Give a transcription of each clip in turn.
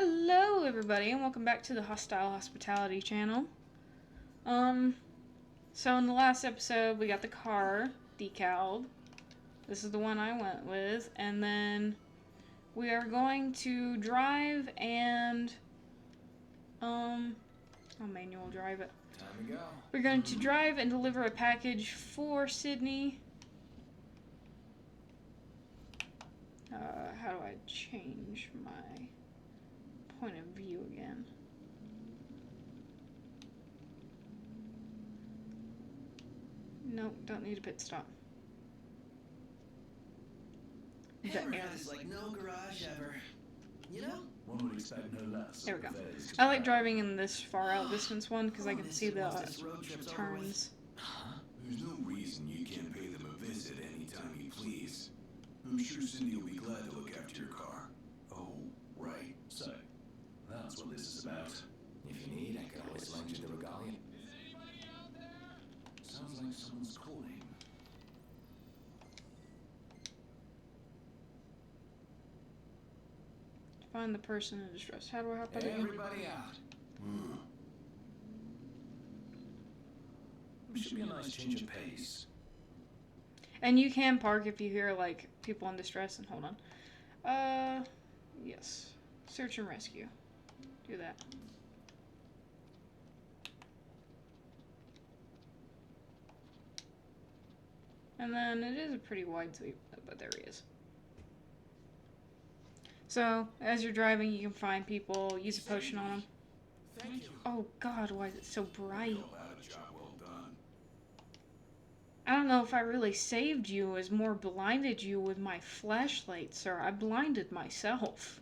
Hello everybody and welcome back to the Hostile Hospitality channel. So in the last episode we got the car decaled. This is the one I went with, and then we are going to drive and I'll manual drive it. Time to go. We're going to drive and deliver a package for Sydney. How do I change my point of view again? Nope, don't need a pit stop. Hammer has like no garage ever. You know? One would expect no less. There we go. I like driving in this far out distance one because I can see the turns. There's no reason you can't pay them a visit anytime you please. I'm sure Cindy will be glad to look after your car. Oh, right. So, that's what this is about. If you need, I could always lend you the regalia. Is anybody out there? Sounds like someone's calling. Find the person in distress. How do I hop out Hey, again? everybody out. Should be a nice change of pace. And you can park if you hear like people in distress. And hold on. Yes. Search and rescue. Do that. And then it is a pretty wide sweep, but there he is. So, as you're driving, you can find people, use a potion on them. Thank you. Oh god, why is it so bright? Well, that job well done. I don't know if I really saved you, as more blinded you with my flashlight, sir. I blinded myself.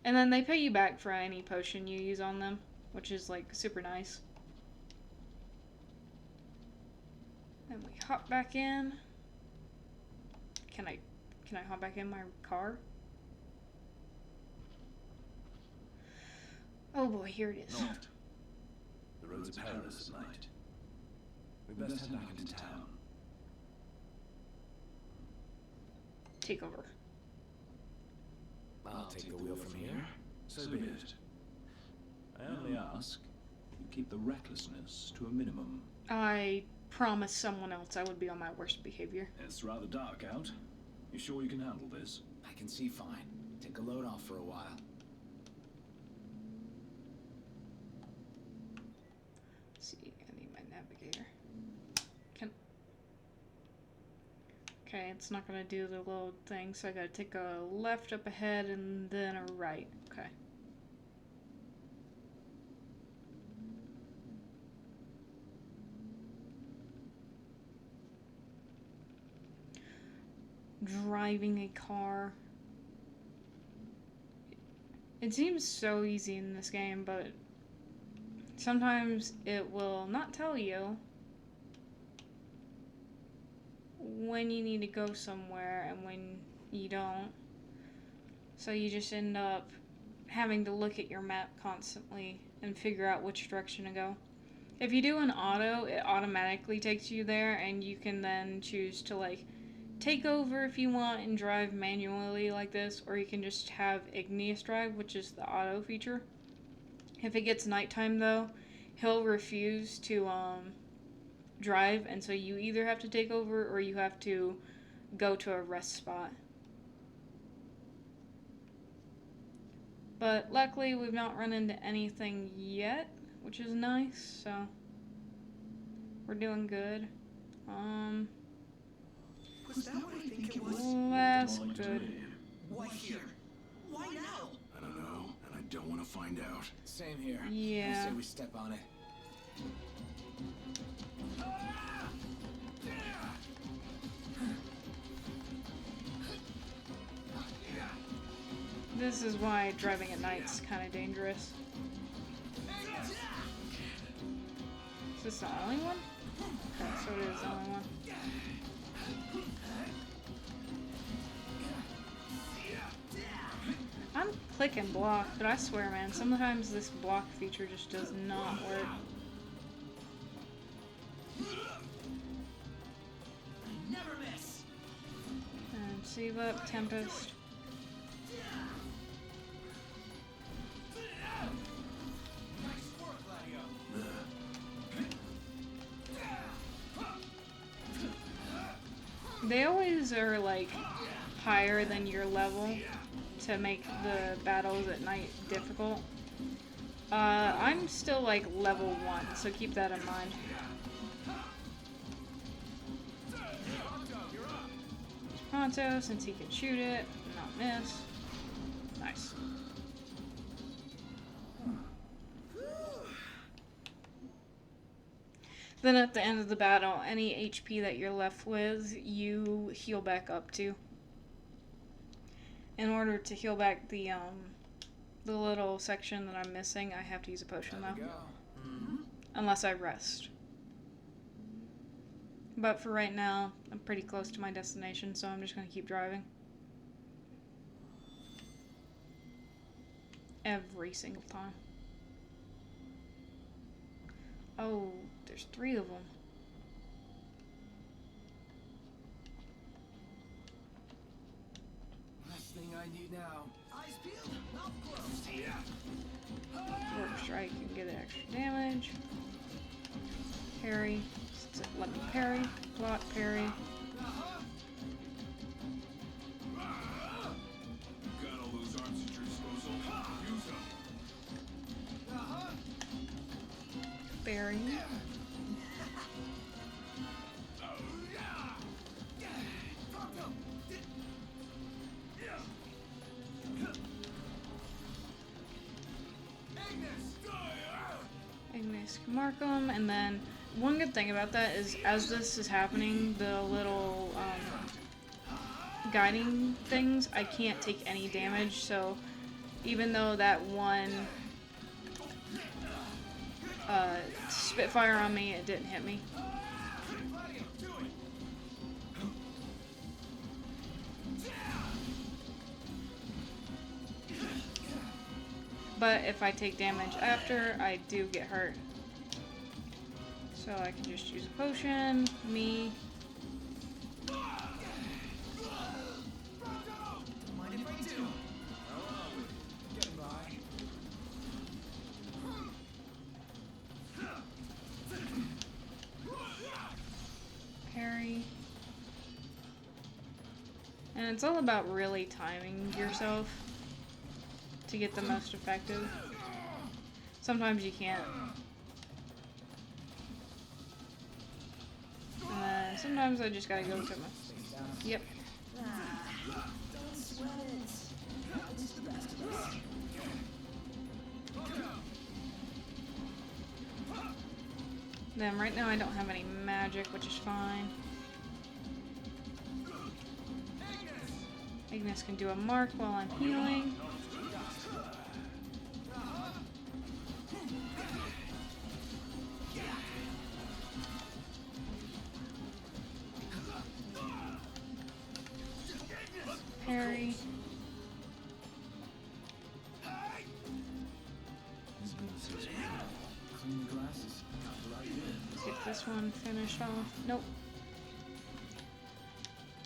And then they pay you back for any potion you use on them, which is like super nice. Then we hop back in. Can I hop back in my car? Oh boy, here it is. Not. The roads are perilous at night. We best head back into town. Take over. I'll take the wheel from here. So be it. I only ask you keep the recklessness to a minimum. I promised someone else I would be on my worst behavior. It's rather dark out. You sure you can handle this? I can see fine. Take a load off for a while. Let's see, I need my navigator. Okay, it's not gonna do the little thing, so I gotta take a left up ahead and then a right. Okay. Driving a car. It seems so easy in this game, but sometimes it will not tell you when you need to go somewhere and when you don't. So you just end up having to look at your map constantly and figure out which direction to go. If you do an auto, it automatically takes you there, and you can then choose to like take over if you want and drive manually like this, or you can just have igneous drive, which is the auto feature. If it gets nighttime though, he'll refuse to drive, and so you either have to take over or you have to go to a rest spot. But luckily we've not run into anything yet, which is nice, so we're doing good. Was that what I think it was? That's Like to good. me. Why here? Why now? I don't know, and I don't want to find out. Same here. Yeah. I say we step on it. This is why driving at night's kind of dangerous. Is this the only one? Okay, so it is the only one. I'm clicking block, but I swear, man, sometimes this block feature just does not work. Never miss. And save up, Tempest. They always are like higher than your level to make the battles at night difficult. I'm still like level 1, so keep that in mind. Ponto, since he can shoot it and not miss. Nice. Then at the end of the battle, any HP that you're left with, you heal back up to. In order to heal back the little section that I'm missing, I have to use a potion though. Unless I rest. But for right now, I'm pretty close to my destination, so I'm just gonna keep driving. Every single time. Oh, there's 3 of them. Last thing I need now. Eyes peeled, mouth closed. Warp strike and get extra damage. Parry. Let me parry. Block, parry. Got all those arms at your disposal. Use them. Parry. Ignis can mark them, and then one good thing about that is as this is happening, the little guiding things, I can't take any damage, so even though that one Spitfire on me, it didn't hit me. But if I take damage after, I do get hurt. So I can just use a potion, me. Parry. And it's all about really timing yourself to get the most effective. Sometimes you can't. Sometimes I just gotta go to my... Yep. Don't sweat it. Happens to the best of us. Then right now I don't have any magic, which is fine. Ignis can do a mark while I'm healing. Parry. Get this one finished off. Nope.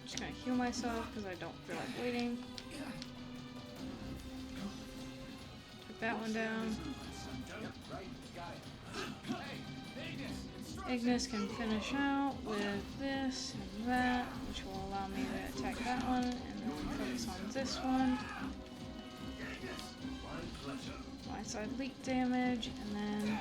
Just gonna heal myself because I don't feel like waiting. Took that one down. Ignis can finish out with this and that, which will allow me to attack that one and then focus on this one. Blindside leak damage and then.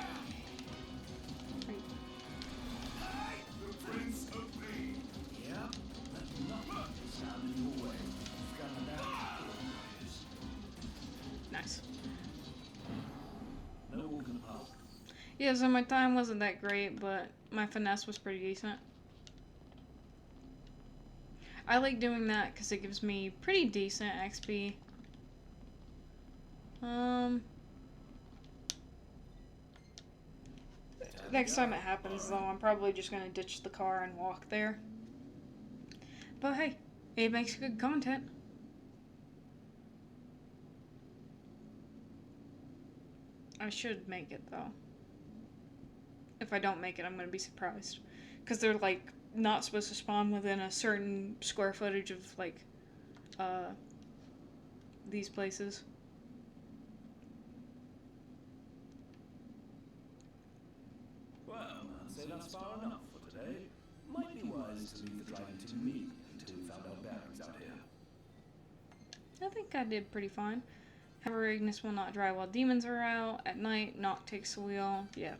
Nice. Yeah, so my time wasn't that great, but my finesse was pretty decent. I like doing that because it gives me pretty decent XP. Next time it happens, though, I'm probably just gonna ditch the car and walk there. But hey, it makes good content. I should make it, though. If I don't make it, I'm gonna be surprised. Because they're, like, not supposed to spawn within a certain square footage of, like, these places. Well, I'd say that's far enough for today. Might be wise to leave the driving to me and I think I did pretty fine. However, Ignis will not drive while demons are out. At night, Noct takes the wheel. Yeah.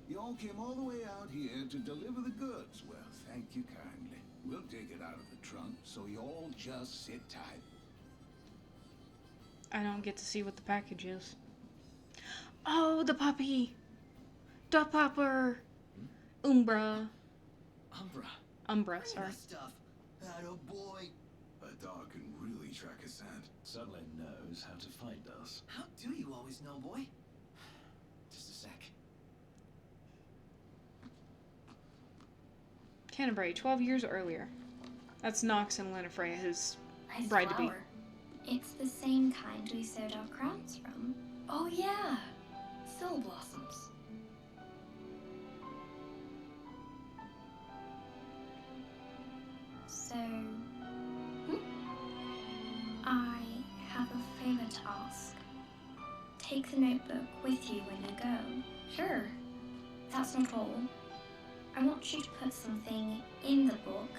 You all came all the way out here to deliver the goods. Well, thank you kindly. We'll take it out of the trunk, so you all just sit tight. I don't get to see what the package is. Oh, the puppy! The pupper! Umbra. Umbra, sorry. That stuff. Atta boy. A dog can really track a scent. Suddenly knows how to find us. How do you always know, boy? Just a sec. Canterbury, 12 years earlier. That's Nox and Lenifreya, his Nice bride-to-be. flower. It's the same kind we sewed our crowns from. Oh yeah, soul blossoms. So, I have a favor to ask. Take the notebook with you when you go. Sure, that's not all. I want you to put something in the book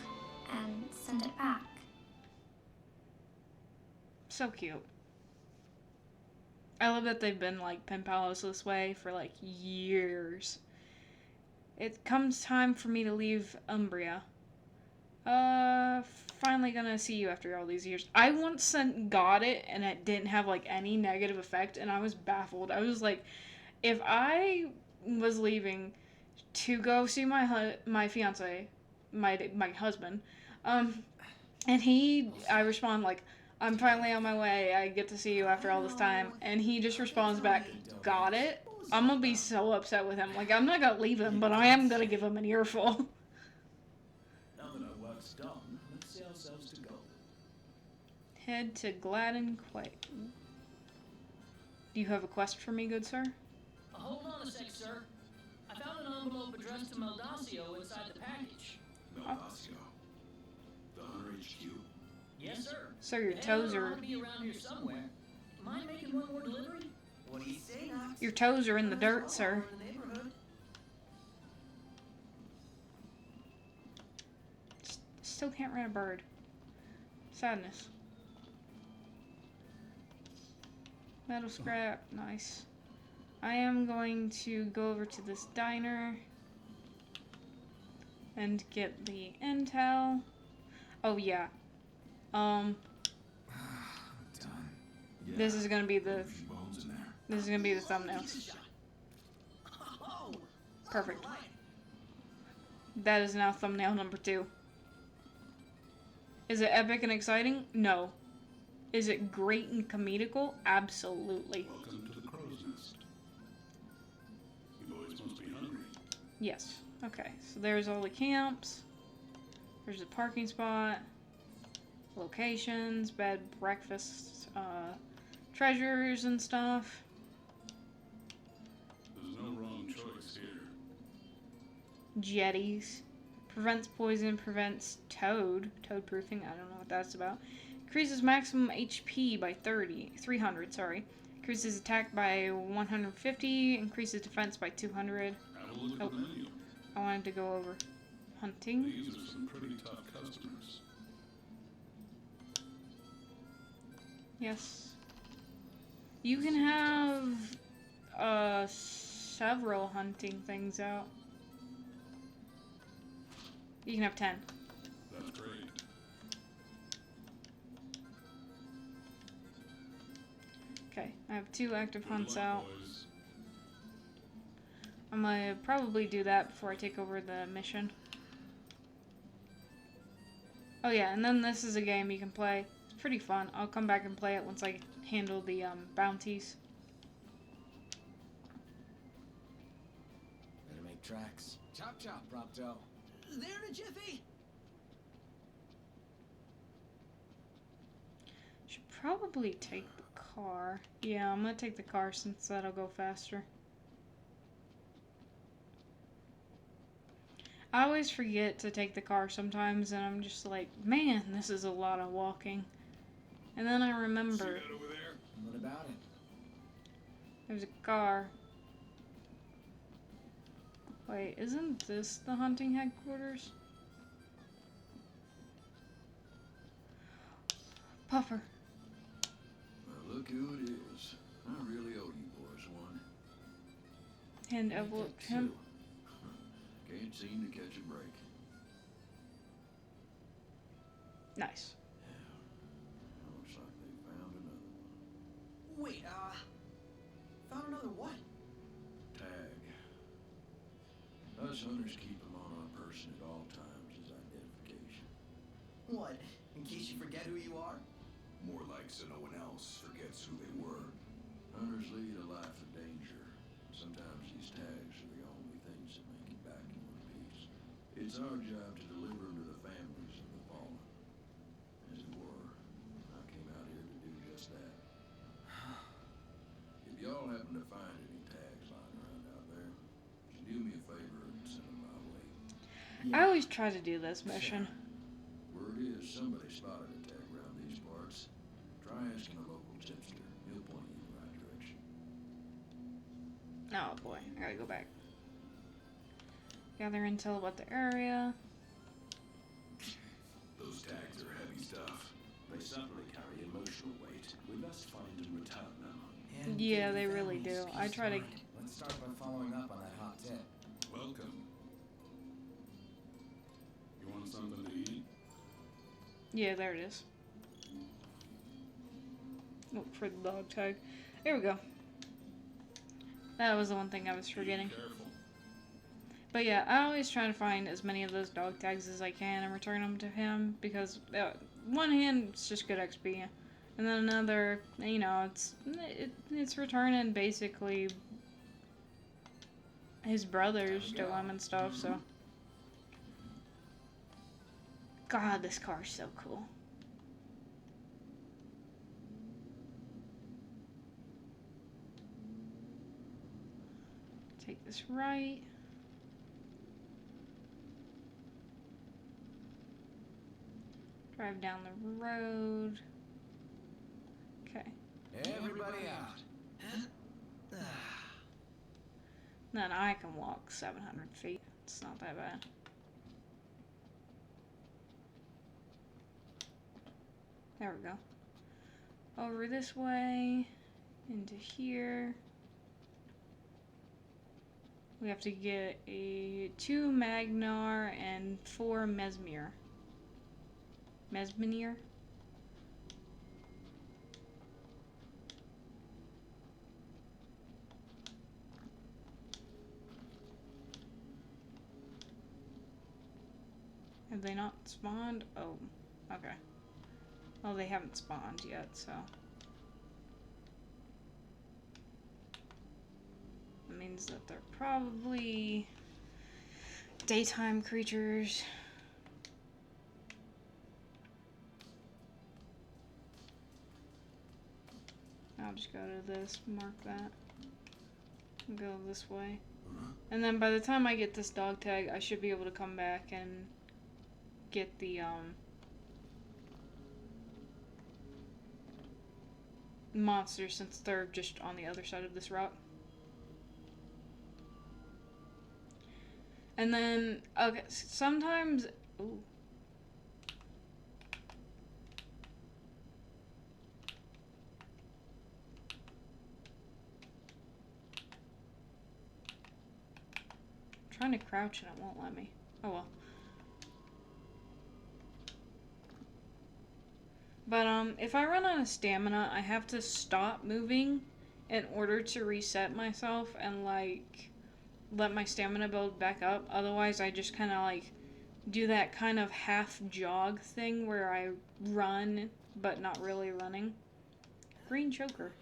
and send it back. So cute. I love that they've been like pen pals this way for like years. It comes time for me to leave Umbria. Finally gonna see you after all these years. I once got it and it didn't have like any negative effect and I was baffled. I was like, if I was leaving to go see my fiance, my husband, and I respond like, I'm finally on my way, I get to see you after all this time, and he just responds back, got it? I'm gonna be so upset with him. Like, I'm not gonna leave him, but I am gonna give him an earful. Now that our work's done, let's see ourselves to Golden. Head to Gladden Quake. Do you have a quest for me, good sir? Hold on a sec, sir. I found an envelope addressed to Meldacio inside the package. Meldacio. The Hunter HQ. Yes, sir. Sir, your And toes it are ought to be around here somewhere. Mind making one more delivery? What do you say, Knox? your toes are in the dirt, sir. In the neighborhood. Still can't rent a bird. Sadness. Metal scrap, nice. I am going to go over to this diner and get the intel. Oh yeah. Done. This is gonna be the A few bones in there. this is gonna be the thumbnails. Oh, Perfect. alright. That is now thumbnail number 2. Is it epic and exciting? No. Is it great and comedical? Absolutely. Welcome to the crow's nest. You boys must be hungry. Yes. Okay, so there's all the camps. There's a parking spot. Locations, bed, breakfast, treasures and stuff. There's no wrong choice here. Jetties. Prevents poison, prevents toad proofing, I don't know what that's about. Increases maximum HP by 300, sorry. Increases attack by 150, increases defense by 200. Have a look Oh. at the menu. I wanted to go over hunting. These are some pretty tough customers. Yes. You can have several hunting things out. You can have 10. That's great. Okay, I have 2 active hunts Good luck, out. boys. I'm gonna probably do that before I take over the mission. Oh yeah, and then this is a game you can play. It's pretty fun. I'll come back and play it once I handle the bounties. Better make tracks. Chop chop, Prompto. There in a jiffy. Should probably take the car. Yeah, I'm gonna take the car since that'll go faster. I always forget to take the car sometimes, and I'm just like, man, this is a lot of walking. And then I remember See that over there? What about it? there's a car. Wait, isn't this the hunting headquarters? Puffer. Well, look who it is. I really owe you boys one. Hand envelope to him. Can't seem to catch a break. Nice. Looks like they found another one. Wait, found another what? Tag. Us hunters keep them on our person at all times as identification. What? In case you forget who you are? More like so no one else forgets who they were. Hunters lead a life of danger. Sometimes these tags are the only things that make it back in one piece. It's our job to deliver them to the families of the fallen. As it were, I came out here to do just that. If y'all happen to find any tags lying around out there, just do me a favor and send them my way. I always try to do this mission. Word is somebody spotted a tag around these parts. Try asking a local tipster. He'll point you in the right direction. Oh boy, I gotta go back. Gather intel about the area. Those tags are heavy stuff. They certainly carry emotional weight. We must find and return them. And Yeah, give the they really families do. peace I of try to. mind. Let's start by following up on that hot tip. Welcome. You want something to eat? Yeah, there it is. Look for the dog tag. There we go. That was the one thing I was forgetting. Careful. But yeah, I always try to find as many of those dog tags as I can and return them to him because one hand it's just good XP, and then another, you know, it's returning basically his brothers to him and stuff. So, God, this car is so cool. Take this right. Drive down the road. Okay. Everybody out. Then I can walk 700 feet. It's not that bad. There we go. Over this way. Into here. We have to get 2 Magnar and 4 Mesmir. Mesmir? Have they not spawned? Oh, okay. Well, they haven't spawned yet, so. That means that they're probably daytime creatures. I'll just go to this, mark that, and go this way. And then by the time I get this dog tag, I should be able to come back and get the, monsters since they're just on the other side of this rock. And then, okay, sometimes, ooh. Trying to crouch and it won't let me. Oh well. But if I run out of stamina, I have to stop moving in order to reset myself and like let my stamina build back up. Otherwise, I just kind of like do that kind of half jog thing where I run but not really running. Green choker.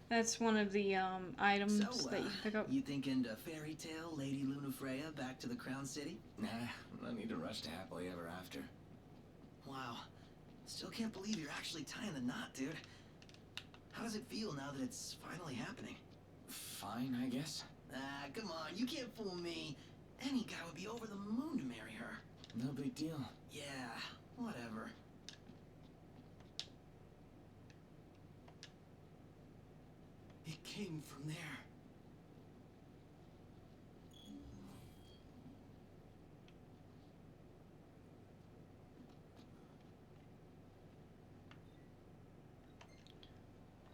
That's one of the items that you pick up. You thinking to fairy tale Lady Lunafreya back to the Crown City? Nah, no need to rush to happily ever after. Wow. Still can't believe you're actually tying the knot, dude. How does it feel now that it's finally happening? Fine, I guess. Ah, come on, you can't fool me. Any guy would be over the moon to marry her. No big deal. Yeah, whatever. It came from there.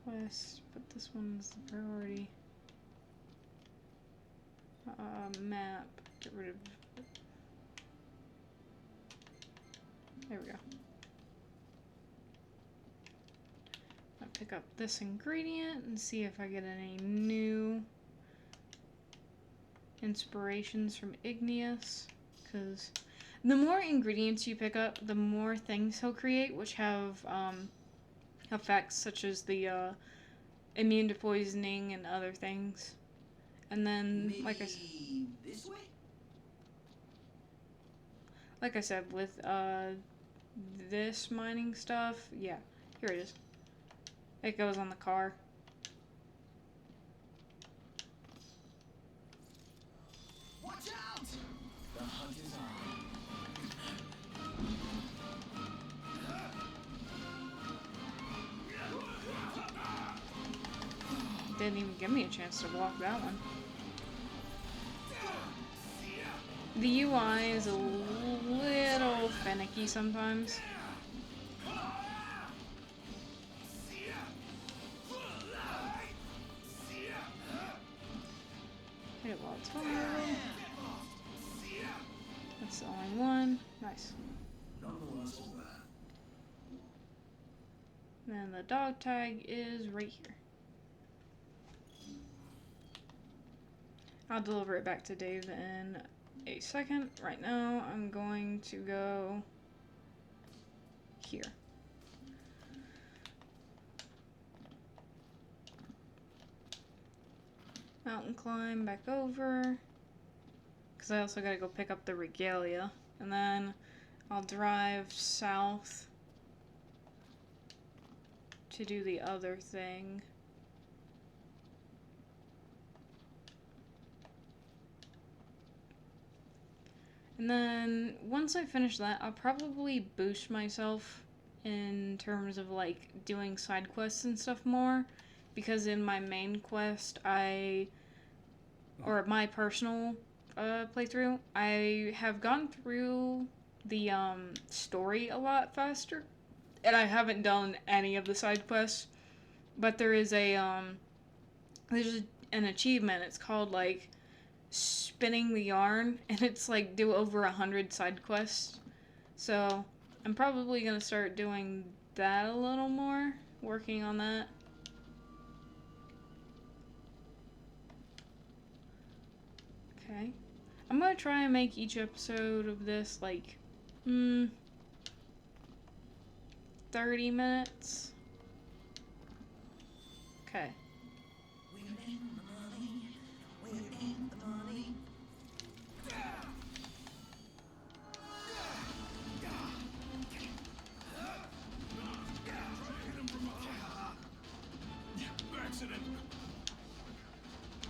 quest, but this one's the priority. Map. Get rid of. There we go. I'll pick up this ingredient and see if I get any new inspirations from Igneous, because the more ingredients you pick up, the more things he'll create, which have effects such as the immune to poisoning and other things. And then, Maybe like I said, this way? with this mining stuff, yeah, here it is. It goes on the car. Watch out! The hunt is on. Didn't even give me a chance to block that one. The UI is a little finicky sometimes. Hit it while it's firing. That's the only one. Nice. None the less of that. And the dog tag is right here. I'll deliver it back to Dave in a second. Right now, I'm going to go here. Mountain climb back over. Because I also gotta go pick up the regalia. And then I'll drive south to do the other thing. And then once I finish that, I'll probably boost myself in terms of like doing side quests and stuff more, because in my main quest, or my personal playthrough, I have gone through the story a lot faster, and I haven't done any of the side quests. But there is there's an achievement. It's called like spinning the yarn, and it's like do over 100 side quests. So I'm probably gonna start doing that a little more, working on that. Okay, I'm gonna try and make each episode of this like 30 minutes. Okay.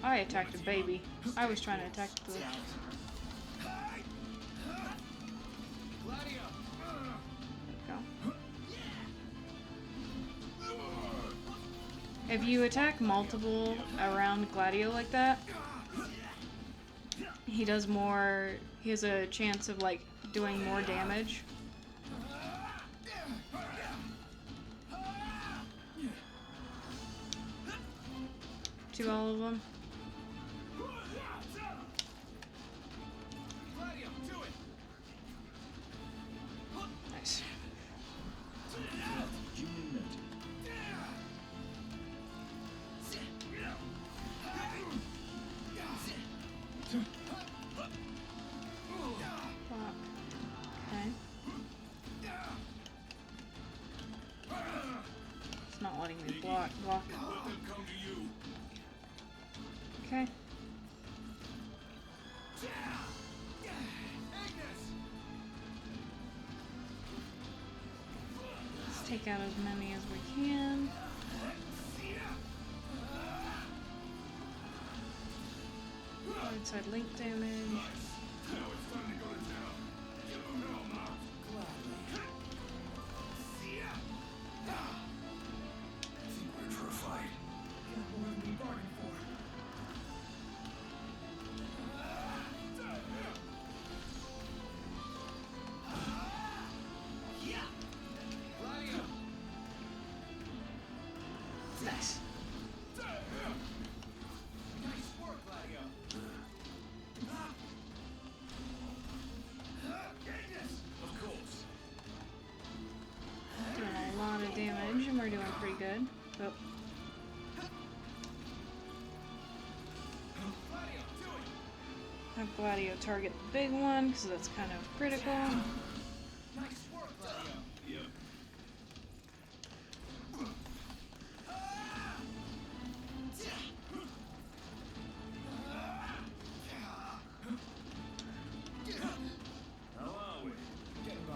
I attacked a baby. I was trying to attack the... Go. If you attack multiple around Gladio like that, he does more... He has a chance of, like, doing more damage. To all of them. Nice. Okay. It's not letting me block. Okay. Let's take out as many as we can. Right side link damage. Nice. damage, and we're doing pretty good. Oh. Have Gladio target the big one, because that's kind of critical. Nice work, Gladio. Yep. How are we? Getting by.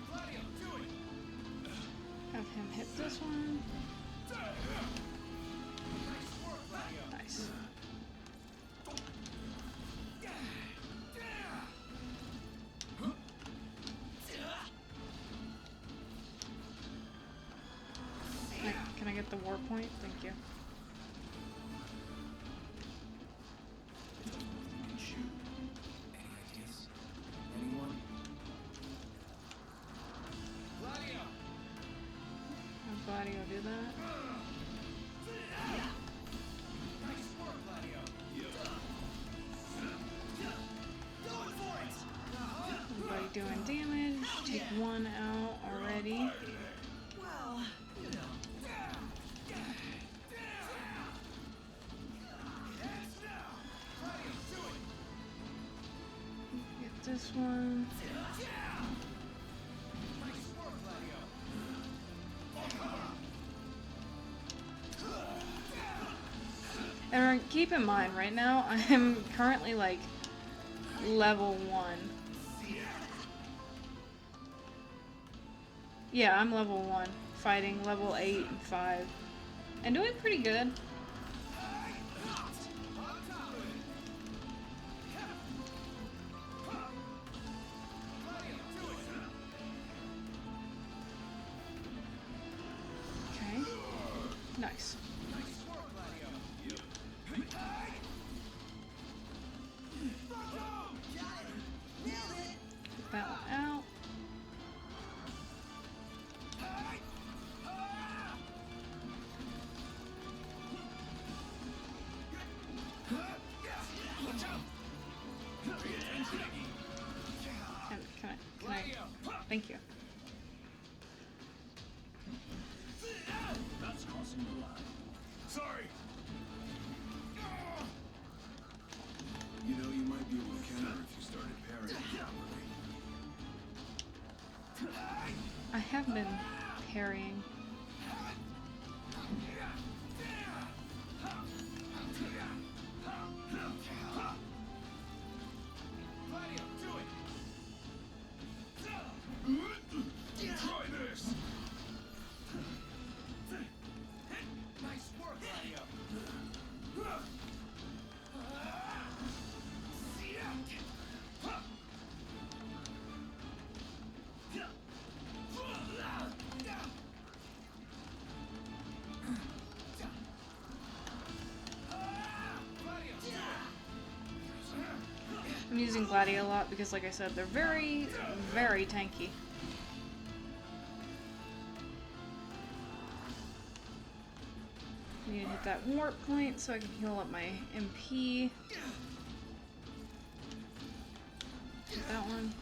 Gladio, do it. Have him hit this one. Nice work, Gladio. Nice. Can I get the war point? Thank you. You can shoot. Any ideas? Anyone? Gladio. Have Gladio do that. Nice work, Gladio. Going for it. Everybody doing damage. Take one out already. Well, you know. Gladio, do it. Get this one. Nice work, Gladio. And keep in mind, right now, I'm currently like level 1. Yeah, I'm level 1, fighting level 8 and 5. And doing pretty good. Okay. Nice. Nice work, Gladio. Get that one out. Can I? Thank you. That's crossing the line. Sorry. You know, you might be able to counter if you started parrying properly. I have been parrying. Gladio, do it. Try this! Nice work, Gladio. I'm using Gladio a lot because, like I said, they're very, very tanky. I need to hit that warp point so I can heal up my MP. Get that one.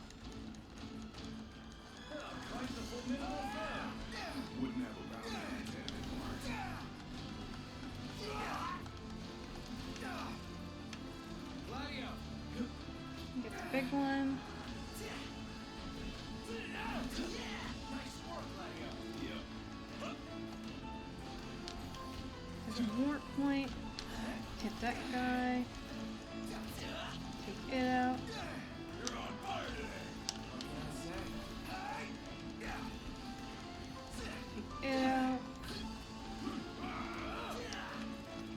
Quite the formidable foe. Wouldn't have a bounty on 10 anymore. Gladio. Get the big one. Nice work, Gladio. There's a warp point. Hit that guy. Take it out. You're on fire today! Take it out.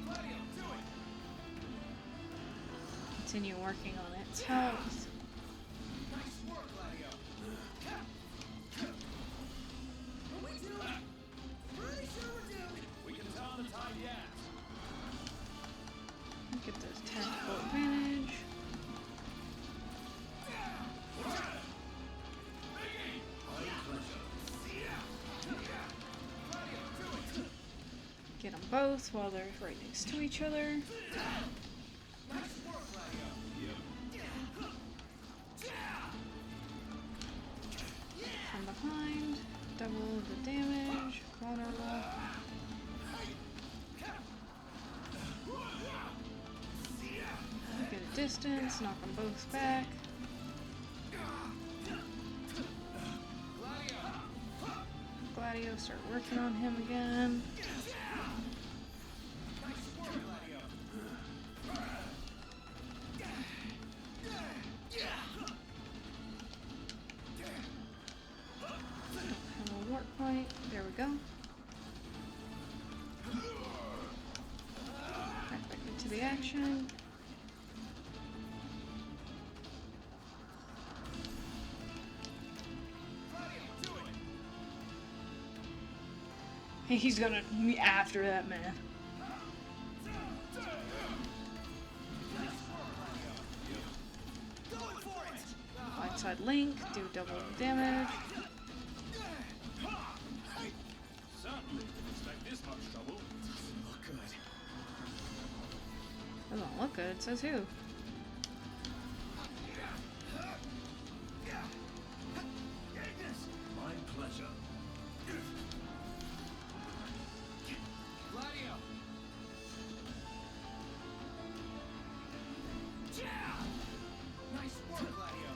Gladio, do it. Continue working on its health. Nice work, Gladio. Are we doomed? Pretty sure we're doomed. We can tell the tide yet. Get those tactical advantage. Get them both while they're right next to each other. Nice work, Gladio. behind. Double the damage. Vulnerable. Get a distance. Knock them both back. Gladio, start working on him again. Have a warp point. There we go. Back into the action. He's gonna be after that man. Outside link, do double damage. Certainly didn't expect this much trouble. Look good. Doesn't look good, says who? My pleasure. Gladio! Nice work, Gladio!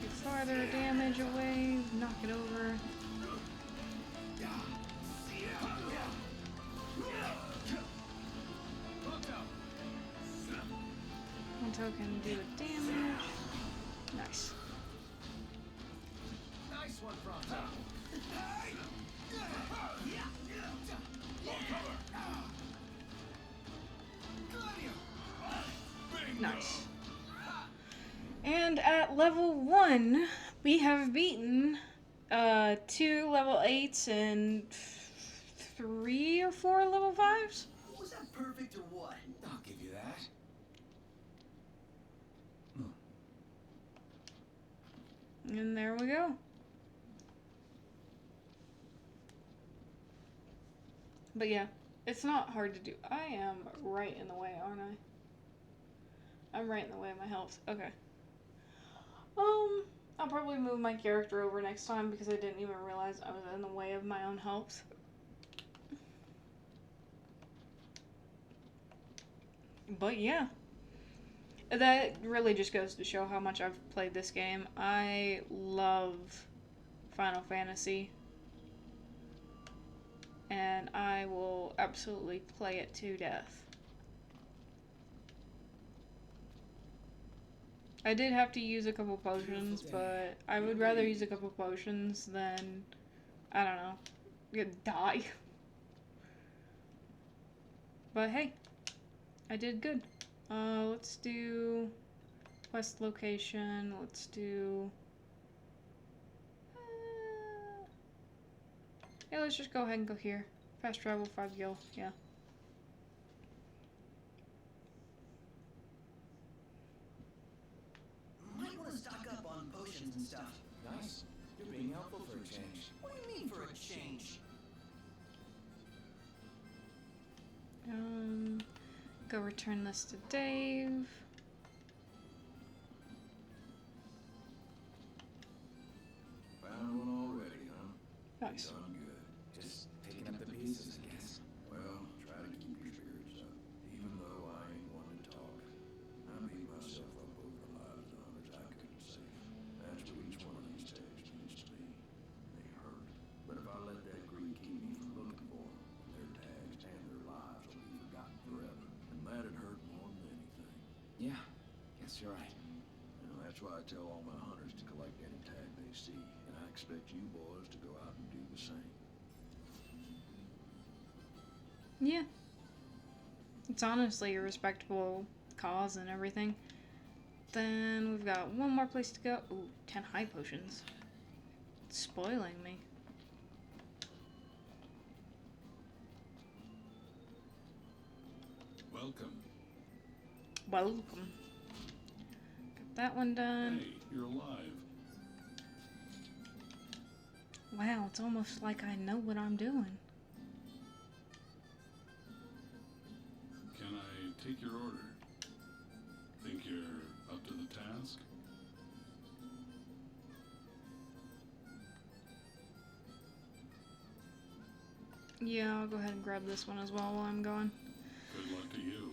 Get farther damage away, knock it over. One token do a damage. Nice. Nice one, Pronto! Nice. And at level 1, we have beaten 2 level 8s and 3 or 4 level 5s. Was that perfect or what? I'll give you that. And there we go. But yeah, it's not hard to do. I am right in the way, aren't I? I'm right in the way of my health. Okay. I'll probably move my character over next time because I didn't even realize I was in the way of my own health. But yeah. That really just goes to show how much I've played this game. I love Final Fantasy. And I will absolutely play it to death. I did have to use a couple potions, but I would rather use a couple potions than, I don't know, die. But hey, I did good. Let's do quest location. Let's do... yeah, let's just go ahead and go here. Fast travel, 5 gil, yeah. Might want to stock up on potions and stuff. Nice. You're being helpful for a change. What do you mean for a change? Go return this to Dave. Found one already, huh? Nice. Done good. Just picking up the pieces, I guess. Well, try to keep your spirits up. Even though I ain't one to talk. I beat myself up over the lives of others I couldn't save. That's what each one of these tags means to me. They hurt. But if I let that greed keep me from looking for them, their tags and their lives will be forgotten forever. And that'd hurt more than anything. Yeah, guess you're right. You know, that's why I tell all my hunters to collect any tag they see. And I expect you boys to go out and do the same. Yeah. It's honestly a respectable cause and everything. Then we've got one more place to go. Ooh, 10 high potions. It's spoiling me. Welcome. Welcome. Got that one done. Hey, you're alive. Wow, it's almost like I know what I'm doing. Can I take your order? Think you're Up to the task? Yeah, I'll go ahead and grab this one as well while I'm going. Good luck to you.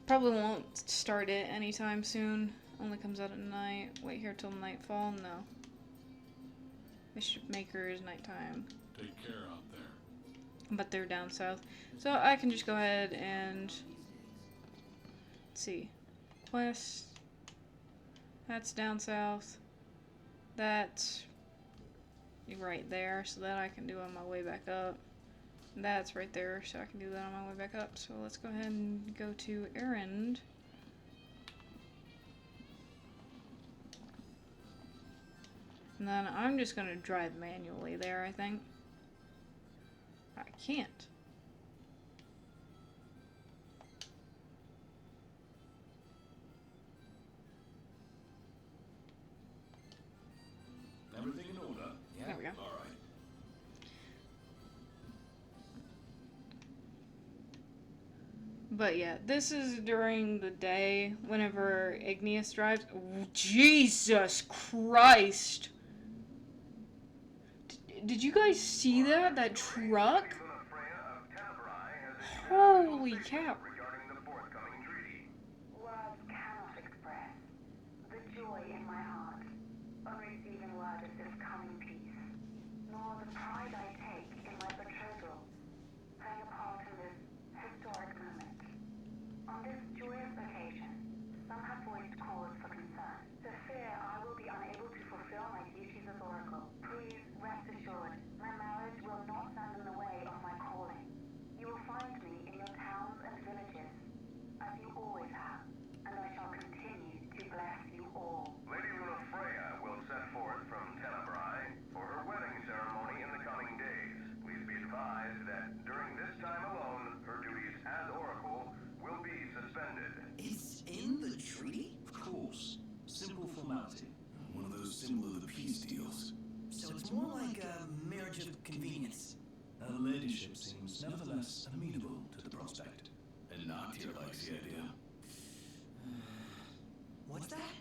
Probably won't start it anytime soon. Only comes out at night. Wait here till nightfall? No. Mischief Maker is nighttime. Take care out there. But they're down south. So I can just go ahead and... Let's see. Quest. That's down south. That's right there, so that I can do on my way back up. That's right there, so I can do that on my way back up. So let's go ahead and go to Errand. And then I'm just gonna drive manually there, I think. I can't. Everything in order? There we go. All right. But yeah, this is during the day whenever Igneous drives. Oh, Jesus Christ! Did you guys see that? That truck? Holy cow. Words cannot express the joy in my heart on receiving word of this coming peace, nor the pride I take in my betrothal, playing a part in this historic moment. On this joyous occasion, some have voiced cause for concern. The fear I will be unable to fulfill my duties as Oracle. Please rest assured, my marriage will not stand in the way of my calling. You will find me in your towns and villages, as you always have, and I shall continue to bless you all. Lady Lunafreya will set forth from Tenebrae for her wedding ceremony in the coming days. Please be advised that during this time alone, her duties as Oracle will be suspended. It's in the treaty? Of course. Simple formality. One of those symbol of the peace deals. So it's more like a marriage of convenience. Her ladyship seems nevertheless amenable to the prospect. And Noctier likes the idea. What's that?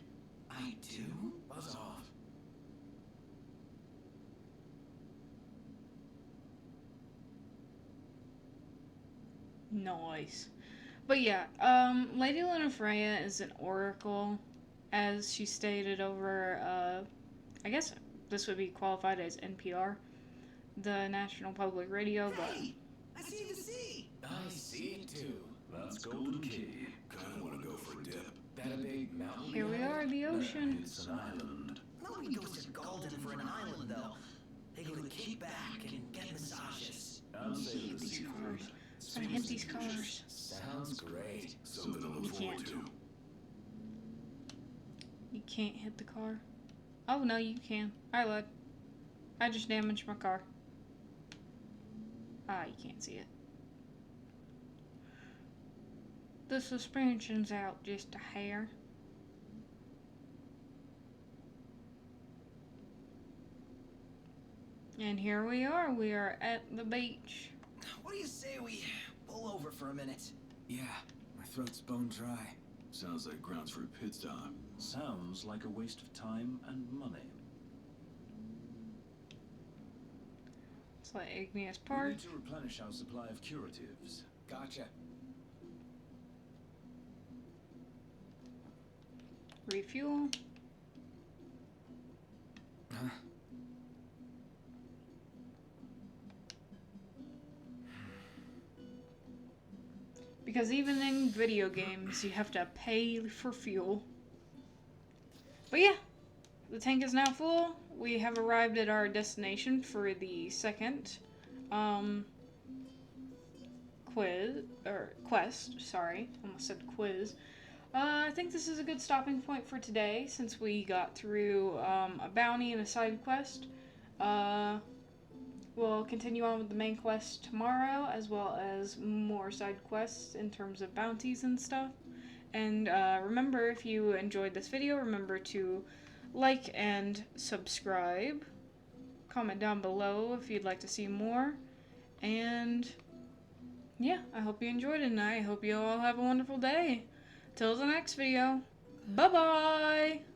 I do? Buzz off. Nice. But yeah, Lady Lunafreya is an oracle, as she stated over, I guess this would be qualified as NPR, the National Public Radio, but... Hey! I see the sea! I see it too. That's Golden Key. Kinda wanna go for a dip. That a big mountain? Here we are, the ocean. It's an island. Nobody goes to Golden for an island, though. They go to kick back and get massages. I'll say the These seafood. cars. I'm gonna hit these cars. Sounds great. Something to look You forward can't. to. You can't hit the car. Oh, no, you can. I lied. I just damaged my car. Ah, you can't see it. The suspension's out just a hair. And here we are. We are at the beach. What do you say we pull over for a minute? Yeah, my throat's bone dry. Sounds like grounds for a pit stop. Sounds like a waste of time and money. It's like Igneous We Park. need to replenish our supply of curatives. Gotcha. Refuel. Huh? Because even in video games, you have to pay for fuel. But yeah, the tank is now full. We have arrived at our destination for the second quest. Sorry, almost said quiz. I think this is a good stopping point for today, since we got through a bounty and a side quest. We'll continue on with the main quest tomorrow, as well as more side quests in terms of bounties and stuff. And remember, if you enjoyed this video, remember to like and subscribe. Comment down below if you'd like to see more. And yeah, I hope you enjoyed it, and I hope you all have a wonderful day. Till the next video. Bye-bye!